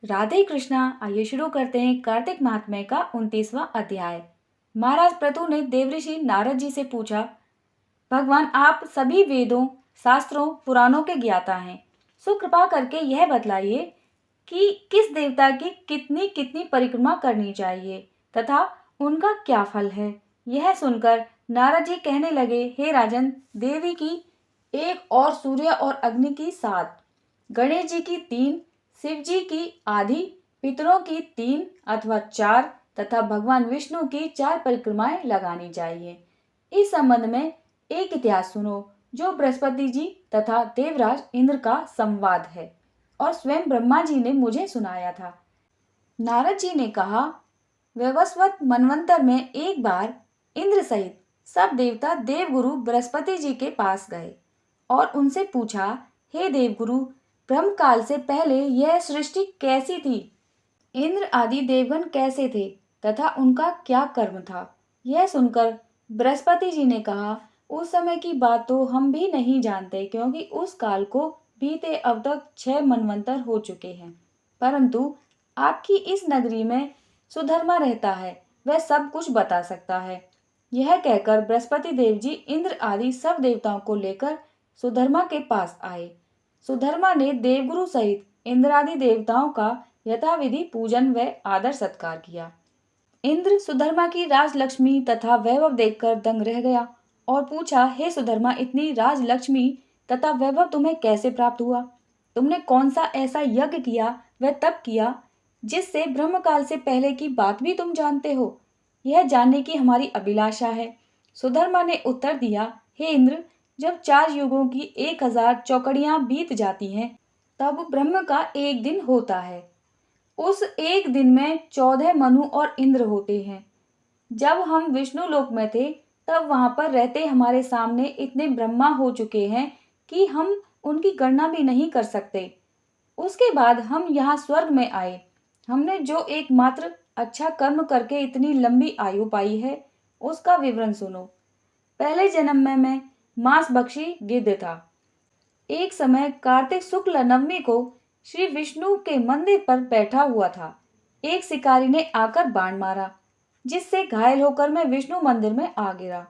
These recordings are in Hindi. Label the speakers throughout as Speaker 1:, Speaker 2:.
Speaker 1: राधे कृष्णा। आइए शुरू करते हैं कार्तिक महात्म्य का 29वां अध्याय। महाराज प्रतु ने देवऋषि नारद जी से पूछा, भगवान आप सभी वेदों, शास्त्रों, पुराणों के ज्ञाता हैं, सो कृपा करके यह बतलाइए कि किस देवता की कितनी कितनी परिक्रमा करनी चाहिए तथा उनका क्या फल है। यह सुनकर नारद जी कहने लगे, हे राजन, देवी की 1 और सूर्य और अग्नि की 7, गणेश जी की 3, शिव जी की आधी, पितरों की 3 अथवा 4 तथा भगवान विष्णु की 4 परिक्रमाएं लगानी चाहिए। इस संबंध में एक इतिहास सुनो जो बृहस्पति जी तथा देवराज इंद्र का संवाद है और स्वयं ब्रह्मा जी ने मुझे सुनाया था। नारद जी ने कहा, वैवस्वत मनवंतर में एक बार इंद्र सहित सब देवता देवगुरु बृहस्पति जी के पास गए और उनसे पूछा, हे देवगुरु, ब्रह्म काल से पहले यह सृष्टि कैसी थी? इंद्र आदि देवगण कैसे थे तथा उनका क्या कर्म था? यह सुनकर बृहस्पति जी ने कहा, उस समय की बात तो हम भी नहीं जानते, क्योंकि उस काल को बीते अब तक 6 मनवंतर हो चुके हैं। परंतु आपकी इस नगरी में सुधर्मा रहता है, वह सब कुछ बता सकता है। यह कहकर बृहस्पति देव जी इंद्र आदि सब देवताओं को लेकर सुधर्मा के पास आए। सुधर्मा ने देवगुरु सहित इंद्रादि देवताओं का यथाविधि पूजन व आदर सत्कार किया। इंद्र सुधर्मा की राजलक्ष्मी तथा वैभव देखकर दंग रह गया और पूछा, हे सुधर्मा, इतनी राजलक्ष्मी तथा वैभव तुम्हें कैसे प्राप्त हुआ? तुमने कौन सा ऐसा यज्ञ किया व तप किया जिससे ब्रह्मकाल से पहले की बात भी तुम जानते हो? यह जानने की हमारी अभिलाषा है। सुधर्मा ने उत्तर दिया, हे इंद्र, जब 4 युगों की 1000 चौकड़ियां बीत जाती हैं, तब ब्रह्म का एक दिन होता है। उस एक दिन में 14 मनु और इंद्र होते हैं। जब हम विष्णु लोक में थे, तब वहां पर रहते हमारे सामने इतने ब्रह्मा हो चुके हैं कि हम उनकी गणना भी नहीं कर सकते। उसके बाद हम यहाँ स्वर्ग में आए। हमने जो एकमात्र अच्छा कर्म करके इतनी लंबी आयु पाई है, उसका विवरण सुनो। पहले जन्म में मैं मांस भक्षी गिद्ध था। एक समय कार्तिक शुक्ल नवमी को श्री विष्णु के मंदिर पर बैठा हुआ था। एक शिकारी ने आकर बाण मारा, जिससे घायल होकर मैं विष्णु मंदिर में आ गिरा।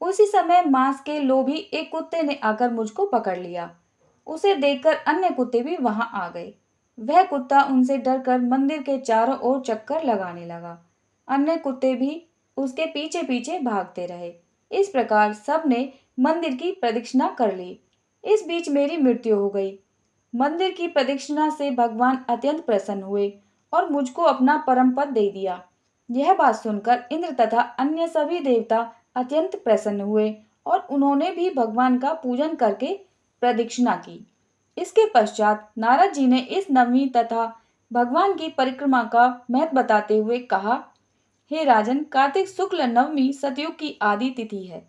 Speaker 1: उसी समय मांस के लोभी एक कुत्ते ने आकर मुझको पकड़ लिया। उसे देखकर अन्य कुत्ते भी वहां आ गए। वह कुत्ता उनसे डरकर मंदिर के चारों ओर चक्कर लगाने लगा। अन्य कुत्ते भी उसके पीछे पीछे भागते रहे। इस प्रकार सबने मंदिर की प्रदक्षिणा कर ली। इस बीच मेरी मृत्यु हो गई। मंदिर की प्रदक्षिणा से भगवान अत्यंत प्रसन्न हुए और मुझको अपना परम पद दे दिया। यह बात सुनकर इंद्र तथा अन्य सभी देवता अत्यंत प्रसन्न हुए और उन्होंने भी भगवान का पूजन करके प्रदक्षिणा की। इसके पश्चात नारद जी ने इस नवमी तथा भगवान की परिक्रमा का महत्व बताते हुए कहा, हे राजन, कार्तिक शुक्ल नवमी सतयुग की आदि तिथि है।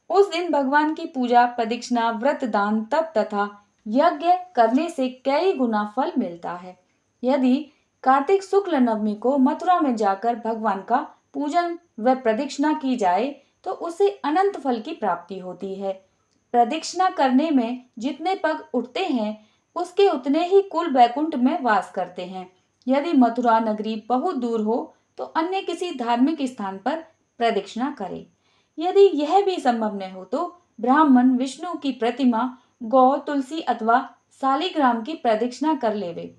Speaker 1: उस दिन भगवान की पूजा, प्रदक्षिणा, व्रत, दान, तप तथा यज्ञ करने से कई गुना फल मिलता है। यदि कार्तिक शुक्ल नवमी को मथुरा में जाकर भगवान का पूजन व प्रदक्षिणा की जाए तो उससे अनंत फल की प्राप्ति होती है। प्रदक्षिणा करने में जितने पग उठते हैं, उसके उतने ही कुल वैकुंठ में वास करते हैं। यदि मथुरा नगरी बहुत दूर हो तो अन्य किसी धार्मिक स्थान पर प्रदक्षिणा करे। यदि यह भी संभव न हो तो ब्राह्मण विष्णु की प्रतिमा, गौ, तुलसी अथवा शालिग्राम की प्रदक्षिणा कर लेवे।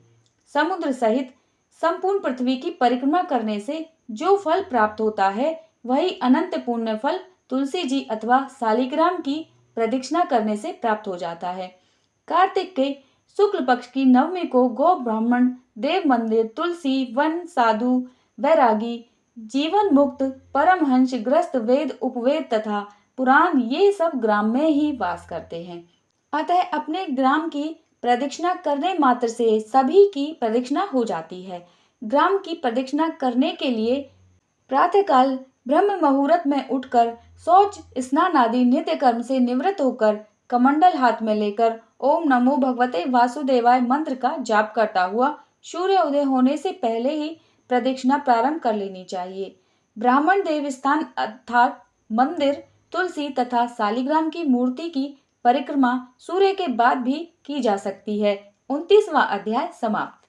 Speaker 1: समुद्र सहित संपूर्ण पृथ्वी की परिक्रमा करने से जो फल प्राप्त होता है, वही अनंत पुण्य फल तुलसी जी अथवा शालिग्राम की प्रदक्षिणा करने से प्राप्त हो जाता है। कार्तिक के शुक्ल पक्ष की नवमी को गौ, ब्राह्मण, देव मंदिर, तुलसी वन, साधु, वैरागी, जीवन मुक्त, परमहंस, ग्रस्त, वेद, उपवेद तथा पुराण, ये सब ग्राम में ही वास करते हैं। अतः अपने ग्राम की प्रदक्षिणा करने मात्र से सभी की प्रदक्षिणा हो जाती है। ग्राम की प्रदक्षिणा करने के लिए प्रातःकाल ब्रह्म मुहूर्त में उठकर शौच, स्नान आदि नित्य कर्म से निवृत्त होकर कमंडल हाथ में लेकर ओम नमो भगवते वासुदेवाय मंत्र का जाप करता हुआ सूर्य उदय होने से पहले ही प्रदक्षिणा प्रारंभ कर लेनी चाहिए। ब्राह्मण देव स्थान अर्थात मंदिर, तुलसी तथा शालिग्राम की मूर्ति की परिक्रमा सूर्य के बाद भी की जा सकती है। 29वां अध्याय समाप्त।